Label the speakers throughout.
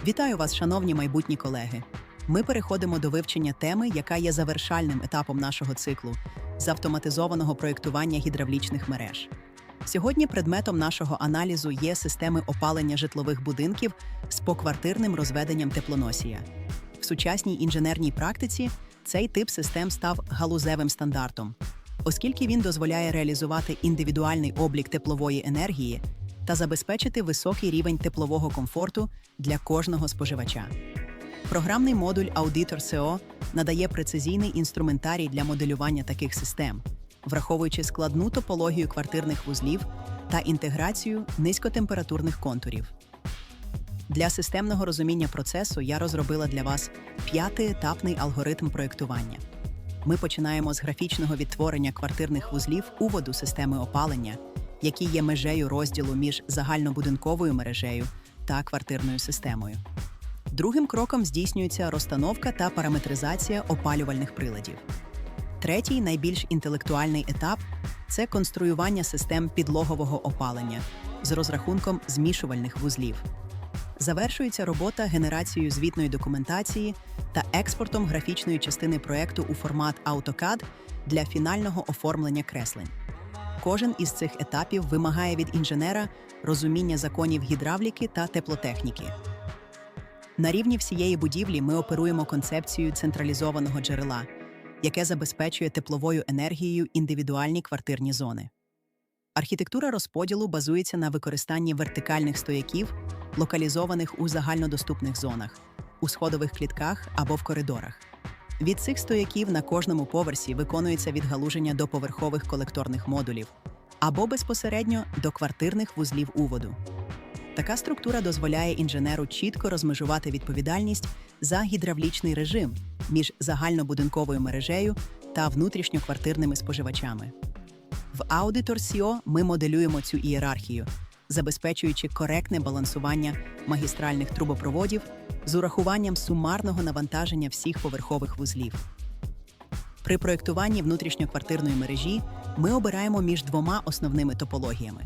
Speaker 1: Вітаю вас, шановні майбутні колеги! Ми переходимо до вивчення теми, яка є завершальним етапом нашого циклу з автоматизованого проєктування гідравлічних мереж. Сьогодні предметом нашого аналізу є системи опалення житлових будинків з поквартирним розведенням теплоносія. В сучасній інженерній практиці цей тип систем став галузевим стандартом, оскільки він дозволяє реалізувати індивідуальний облік теплової енергії та забезпечити високий рівень теплового комфорту для кожного споживача. Програмний модуль Auditor CO надає прецизійний інструментарій для моделювання таких систем, враховуючи складну топологію квартирних вузлів та інтеграцію низькотемпературних контурів. Для системного розуміння процесу я розробила для вас 5-етапний алгоритм проєктування. Ми починаємо з графічного відтворення квартирних вузлів уводу системи опалення, які є межею розділу між загальнобудинковою мережею та квартирною системою. Другим кроком здійснюється розстановка та параметризація опалювальних приладів. Третій, найбільш інтелектуальний етап – це конструювання систем підлогового опалення з розрахунком змішувальних вузлів. Завершується робота генерацією звітної документації та експортом графічної частини проєкту у формат AutoCAD для фінального оформлення креслень. Кожен із цих етапів вимагає від інженера розуміння законів гідравліки та теплотехніки. На рівні всієї будівлі ми оперуємо концепцією централізованого джерела, яке забезпечує тепловою енергією індивідуальні квартирні зони. Архітектура розподілу базується на використанні вертикальних стояків, локалізованих у загальнодоступних зонах, у сходових клітках або в коридорах. Від цих стояків на кожному поверсі виконується відгалуження до поверхових колекторних модулів або безпосередньо до квартирних вузлів уводу. Така структура дозволяє інженеру чітко розмежувати відповідальність за гідравлічний режим між загальнобудинковою мережею та внутрішньоквартирними споживачами. В Auditor CO ми моделюємо цю ієрархію, забезпечуючи коректне балансування магістральних трубопроводів з урахуванням сумарного навантаження всіх поверхових вузлів. При проєктуванні внутрішньоквартирної мережі ми обираємо між двома основними топологіями.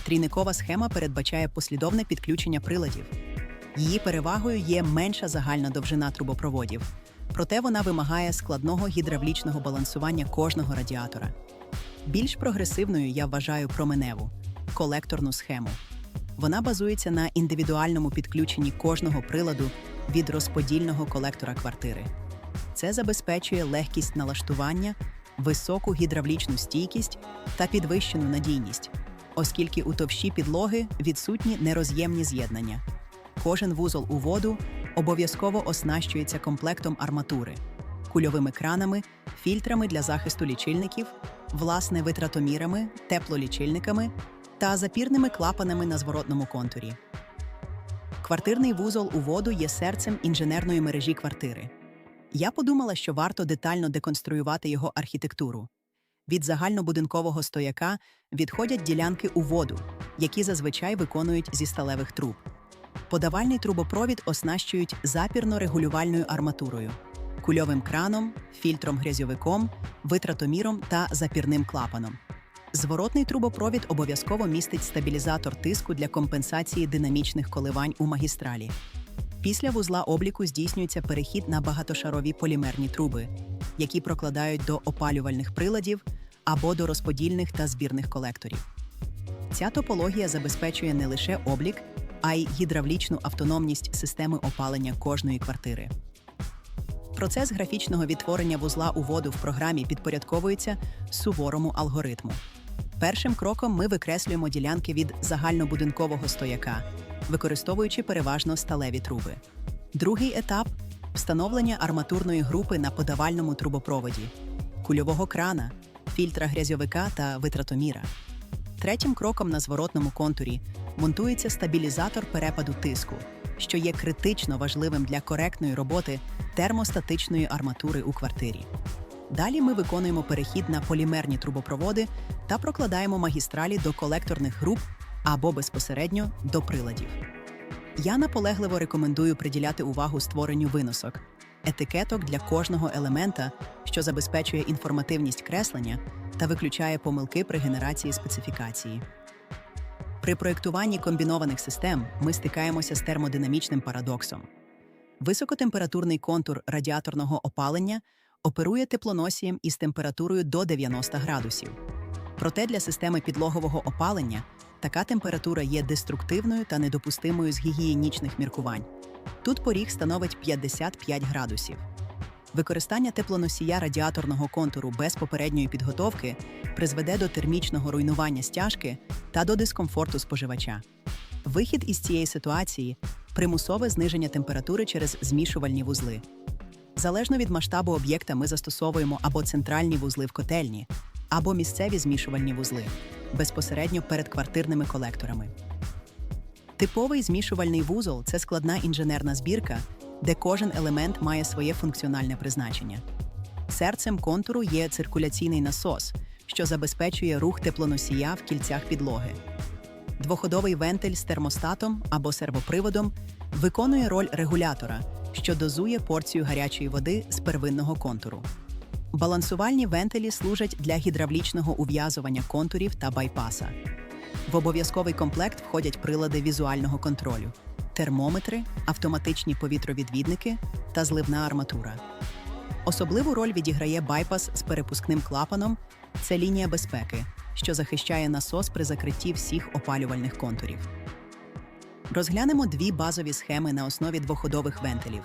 Speaker 1: Трійникова схема передбачає послідовне підключення приладів. Її перевагою є менша загальна довжина трубопроводів, проте вона вимагає складного гідравлічного балансування кожного радіатора. Більш прогресивною я вважаю променеву – колекторну схему. Вона базується на індивідуальному підключенні кожного приладу від розподільного колектора квартири. Це забезпечує легкість налаштування, високу гідравлічну стійкість та підвищену надійність, оскільки у товщі підлоги відсутні нероз'ємні з'єднання. Кожен вузол уводу обов'язково оснащується комплектом арматури, кульовими кранами, фільтрами для захисту лічильників, власне витратомірами, теплолічильниками та запірними клапанами на зворотному контурі. Квартирний вузол уводу є серцем інженерної мережі квартири. Я подумала, що варто детально деконструювати його архітектуру. Від загальнобудинкового стояка відходять ділянки уводу, які зазвичай виконують зі сталевих труб. Подавальний трубопровід оснащують запірно-регулювальною арматурою, кульовим краном, фільтром-грязьовиком, витратоміром та запірним клапаном. Зворотний трубопровід обов'язково містить стабілізатор тиску для компенсації динамічних коливань у магістралі. Після вузла обліку здійснюється перехід на багатошарові полімерні труби, які прокладають до опалювальних приладів або до розподільних та збірних колекторів. Ця топологія забезпечує не лише облік, а й гідравлічну автономність системи опалення кожної квартири. Процес графічного відтворення вузла уводу в програмі підпорядковується суворому алгоритму. Першим кроком ми викреслюємо ділянки від загальнобудинкового стояка, використовуючи переважно сталеві труби. Другий етап – встановлення арматурної групи на подавальному трубопроводі, кульового крана, фільтра грязьовика та витратоміра. Третім кроком на зворотному контурі монтується стабілізатор перепаду тиску, що є критично важливим для коректної роботи термостатичної арматури у квартирі. Далі ми виконуємо перехід на полімерні трубопроводи та прокладаємо магістралі до колекторних груп або безпосередньо до приладів. Я наполегливо рекомендую приділяти увагу створенню виносок, етикеток для кожного елемента, що забезпечує інформативність креслення та виключає помилки при генерації специфікації. При проєктуванні комбінованих систем ми стикаємося з термодинамічним парадоксом. Високотемпературний контур радіаторного опалення оперує теплоносієм із температурою до 90 градусів. Проте для системи підлогового опалення така температура є деструктивною та недопустимою з гігієнічних міркувань. Тут поріг становить 55 градусів. Використання теплоносія радіаторного контуру без попередньої підготовки призведе до термічного руйнування стяжки та до дискомфорту споживача. Вихід із цієї ситуації – примусове зниження температури через змішувальні вузли. Залежно від масштабу об'єкта ми застосовуємо або центральні вузли в котельні, або місцеві змішувальні вузли, безпосередньо перед квартирними колекторами. Типовий змішувальний вузол – це складна інженерна збірка, де кожен елемент має своє функціональне призначення. Серцем контуру є циркуляційний насос, що забезпечує рух теплоносія в кільцях підлоги. Двоходовий вентиль з термостатом або сервоприводом виконує роль регулятора, що дозує порцію гарячої води з первинного контуру. Балансувальні вентилі служать для гідравлічного ув'язування контурів та байпаса. В обов'язковий комплект входять прилади візуального контролю – термометри, автоматичні повітровідвідники та зливна арматура. Особливу роль відіграє байпас з перепускним клапаном – це лінія безпеки, що захищає насос при закритті всіх опалювальних контурів. Розглянемо дві базові схеми на основі двоходових вентилів.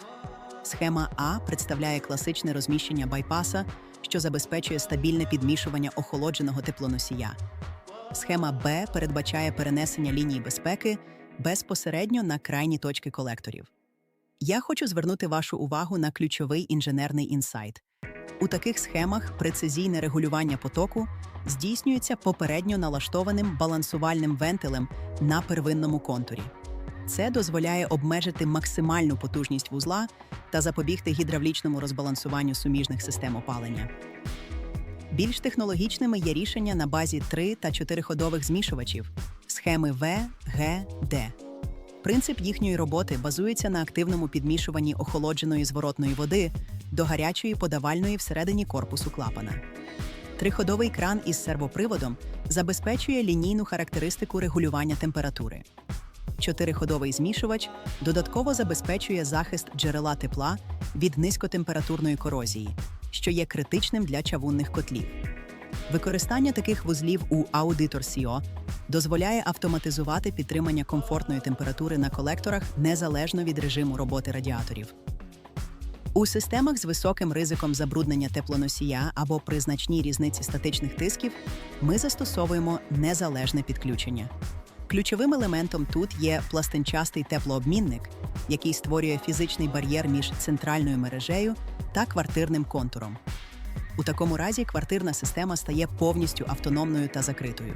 Speaker 1: Схема А представляє класичне розміщення байпаса, що забезпечує стабільне підмішування охолодженого теплоносія. Схема Б передбачає перенесення лінії безпеки безпосередньо на крайні точки колекторів. Я хочу звернути вашу увагу на ключовий інженерний інсайт. У таких схемах прецизійне регулювання потоку здійснюється попередньо налаштованим балансувальним вентилем на первинному контурі. Це дозволяє обмежити максимальну потужність вузла та запобігти гідравлічному розбалансуванню суміжних систем опалення. Більш технологічними є рішення на базі 3- та 4-ходових змішувачів – схеми В, Г, Д. Принцип їхньої роботи базується на активному підмішуванні охолодженої зворотної води до гарячої подавальної всередині корпусу клапана. Триходовий кран із сервоприводом забезпечує лінійну характеристику регулювання температури. Чотириходовий змішувач додатково забезпечує захист джерела тепла від низькотемпературної корозії, що є критичним для чавунних котлів. Використання таких вузлів у Auditor CO дозволяє автоматизувати підтримання комфортної температури на колекторах незалежно від режиму роботи радіаторів. У системах з високим ризиком забруднення теплоносія або при значній різниці статичних тисків ми застосовуємо незалежне підключення. Ключовим елементом тут є пластинчастий теплообмінник, який створює фізичний бар'єр між центральною мережею та квартирним контуром. У такому разі квартирна система стає повністю автономною та закритою.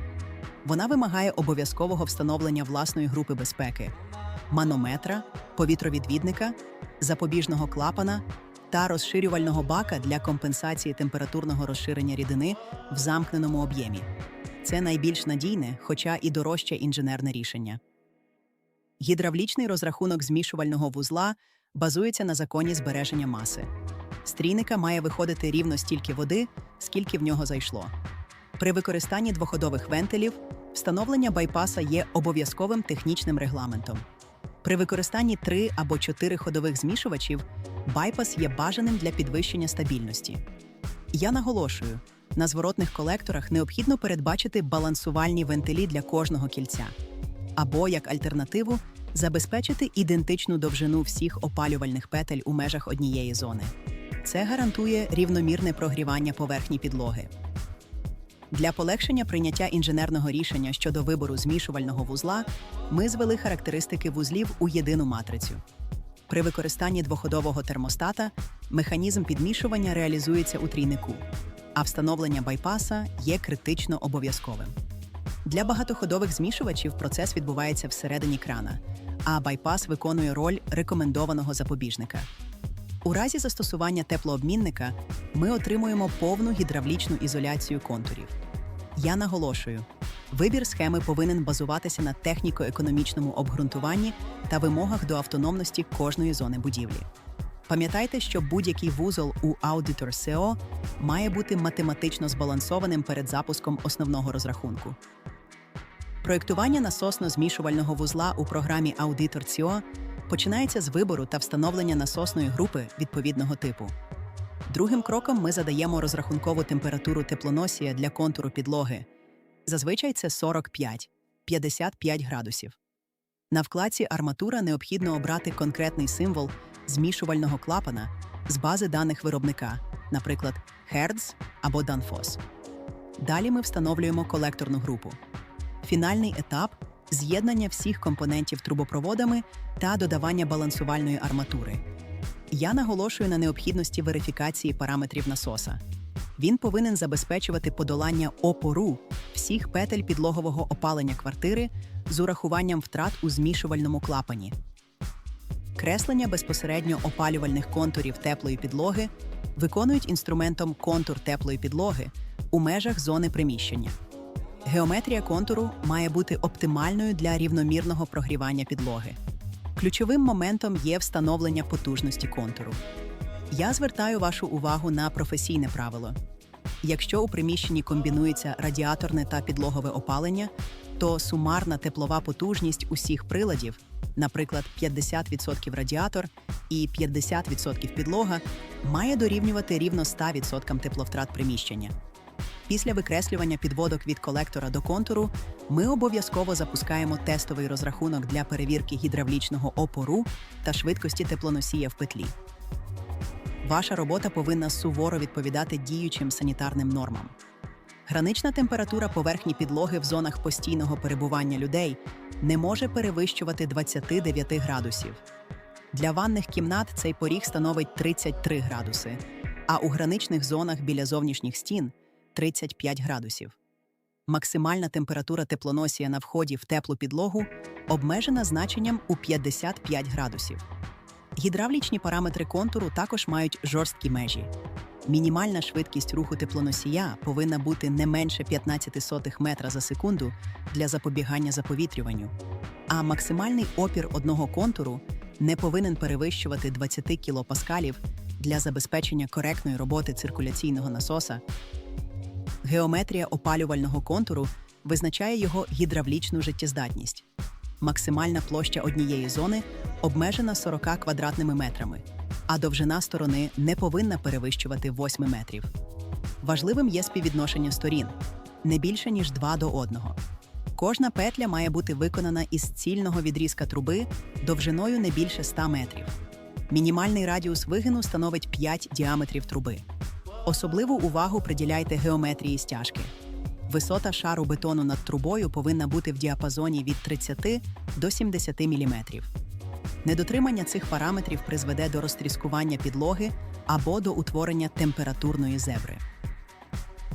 Speaker 1: Вона вимагає обов'язкового встановлення власної групи безпеки – манометра, повітровідвідника, запобіжного клапана та розширювального бака для компенсації температурного розширення рідини в замкненому об'ємі. Це найбільш надійне, хоча і дорожче інженерне рішення. Гідравлічний розрахунок змішувального вузла базується на законі збереження маси. З трійника має виходити рівно стільки води, скільки в нього зайшло. При використанні двоходових вентилів встановлення байпаса є обов'язковим технічним регламентом. При використанні 3- або 4-ходових змішувачів байпас є бажаним для підвищення стабільності. Я наголошую, на зворотних колекторах необхідно передбачити балансувальні вентилі для кожного кільця. Або, як альтернативу, забезпечити ідентичну довжину всіх опалювальних петель у межах однієї зони. Це гарантує рівномірне прогрівання поверхні підлоги. Для полегшення прийняття інженерного рішення щодо вибору змішувального вузла ми звели характеристики вузлів у єдину матрицю. При використанні двоходового термостата механізм підмішування реалізується у трійнику, а встановлення байпаса є критично обов'язковим. Для багатоходових змішувачів процес відбувається всередині крана, а байпас виконує роль рекомендованого запобіжника. У разі застосування теплообмінника ми отримуємо повну гідравлічну ізоляцію контурів. Я наголошую, вибір схеми повинен базуватися на техніко-економічному обґрунтуванні та вимогах до автономності кожної зони будівлі. Пам'ятайте, що будь-який вузол у Auditor CO має бути математично збалансованим перед запуском основного розрахунку. Проєктування насосно-змішувального вузла у програмі Auditor CO починається з вибору та встановлення насосної групи відповідного типу. Другим кроком ми задаємо розрахункову температуру теплоносія для контуру підлоги. Зазвичай це 45-55 градусів. На вкладці «Арматура» необхідно обрати конкретний символ змішувального клапана з бази даних виробника, наприклад, Hertz або Danfoss. Далі ми встановлюємо колекторну групу. Фінальний етап – з'єднання всіх компонентів трубопроводами та додавання балансувальної арматури. Я наголошую на необхідності верифікації параметрів насоса. Він повинен забезпечувати подолання опору всіх петель підлогового опалення квартири з урахуванням втрат у змішувальному клапані. Креслення безпосередньо опалювальних контурів теплої підлоги виконують інструментом контур теплої підлоги у межах зони приміщення. Геометрія контуру має бути оптимальною для рівномірного прогрівання підлоги. Ключовим моментом є встановлення потужності контуру. Я звертаю вашу увагу на професійне правило. Якщо у приміщенні комбінується радіаторне та підлогове опалення, то сумарна теплова потужність усіх приладів, наприклад, 50% радіатор і 50% підлога, має дорівнювати рівно 100% тепловтрат приміщення. Після викреслювання підводок від колектора до контуру ми обов'язково запускаємо тестовий розрахунок для перевірки гідравлічного опору та швидкості теплоносія в петлі. Ваша робота повинна суворо відповідати діючим санітарним нормам. Гранична температура поверхні підлоги в зонах постійного перебування людей не може перевищувати 29 градусів. Для ванних кімнат цей поріг становить 33 градуси, а у граничних зонах біля зовнішніх стін – 35 градусів. Максимальна температура теплоносія на вході в теплу підлогу обмежена значенням у 55 градусів. Гідравлічні параметри контуру також мають жорсткі межі. Мінімальна швидкість руху теплоносія повинна бути не менше 0,15 метра за секунду для запобігання заповітрюванню, а максимальний опір одного контуру не повинен перевищувати 20 кілопаскалів для забезпечення коректної роботи циркуляційного насоса. Геометрія опалювального контуру визначає його гідравлічну життєздатність. Максимальна площа однієї зони обмежена 40 квадратними метрами, а довжина сторони не повинна перевищувати 8 метрів. Важливим є співвідношення сторін – не більше, ніж 2 до 1. Кожна петля має бути виконана із цільного відрізка труби довжиною не більше 100 метрів. Мінімальний радіус вигину становить 5 діаметрів труби. Особливу увагу приділяйте геометрії стяжки. Висота шару бетону над трубою повинна бути в діапазоні від 30 до 70 мм. Недотримання цих параметрів призведе до розтріскування підлоги або до утворення температурної зебри.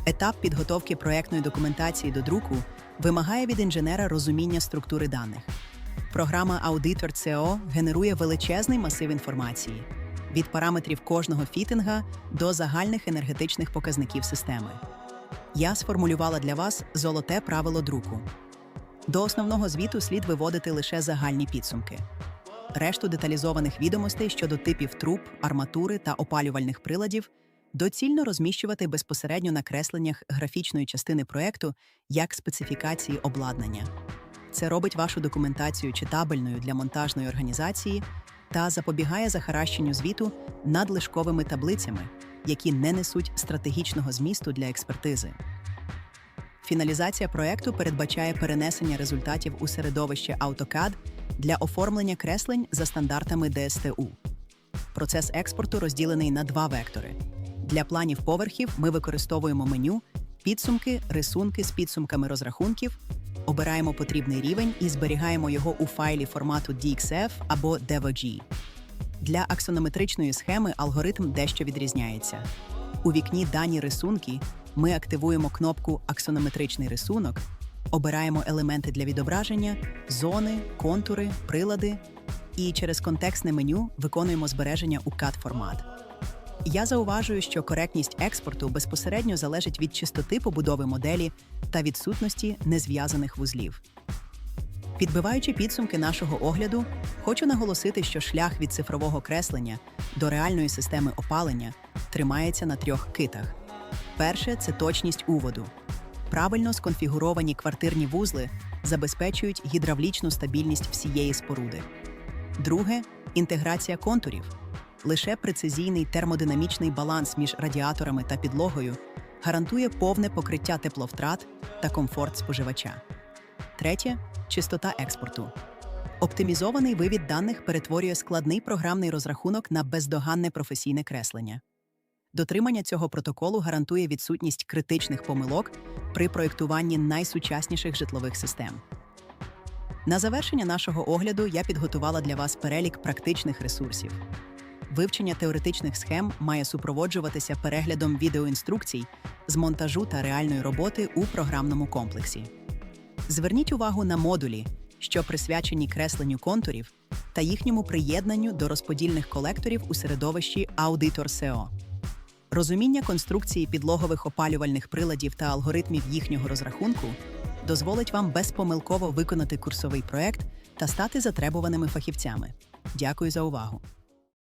Speaker 1: Етап підготовки проектної документації до друку вимагає від інженера розуміння структури даних. Програма Auditor CO генерує величезний масив інформації – від параметрів кожного фітинга до загальних енергетичних показників системи. Я сформулювала для вас золоте правило друку. До основного звіту слід виводити лише загальні підсумки. Решту деталізованих відомостей щодо типів труб, арматури та опалювальних приладів доцільно розміщувати безпосередньо на кресленнях графічної частини проєкту як специфікації обладнання. Це робить вашу документацію читабельною для монтажної організації та запобігає захаращенню звіту надлишковими таблицями, які не несуть стратегічного змісту для експертизи. Фіналізація проєкту передбачає перенесення результатів у середовище AutoCAD для оформлення креслень за стандартами ДСТУ. Процес експорту розділений на 2 вектори. Для планів поверхів ми використовуємо меню, підсумки, рисунки з підсумками розрахунків, обираємо потрібний рівень і зберігаємо його у файлі формату DXF або DevOG. Для аксонометричної схеми алгоритм дещо відрізняється. У вікні «Дані рисунки» ми активуємо кнопку «Аксонометричний рисунок», обираємо елементи для відображення, зони, контури, прилади і через контекстне меню виконуємо збереження у CAD-формат. Я зауважую, що коректність експорту безпосередньо залежить від чистоти побудови моделі та відсутності незв'язаних вузлів. Підбиваючи підсумки нашого огляду, хочу наголосити, що шлях від цифрового креслення до реальної системи опалення тримається на 3 китах. Перше – це точність уводу. Правильно сконфігуровані квартирні вузли забезпечують гідравлічну стабільність всієї споруди. Друге – інтеграція контурів. Лише прецизійний термодинамічний баланс між радіаторами та підлогою гарантує повне покриття тепловтрат та комфорт споживача. Третє – чистота експорту. Оптимізований вивід даних перетворює складний програмний розрахунок на бездоганне професійне креслення. Дотримання цього протоколу гарантує відсутність критичних помилок при проєктуванні найсучасніших житлових систем. На завершення нашого огляду я підготувала для вас перелік практичних ресурсів. Вивчення теоретичних схем має супроводжуватися переглядом відеоінструкцій з монтажу та реальної роботи у програмному комплексі. Зверніть увагу на модулі, що присвячені кресленню контурів та їхньому приєднанню до розподільних колекторів у середовищі Auditor SEO. Розуміння конструкції підлогових опалювальних приладів та алгоритмів їхнього розрахунку дозволить вам безпомилково виконати курсовий проект та стати затребуваними фахівцями. Дякую за увагу!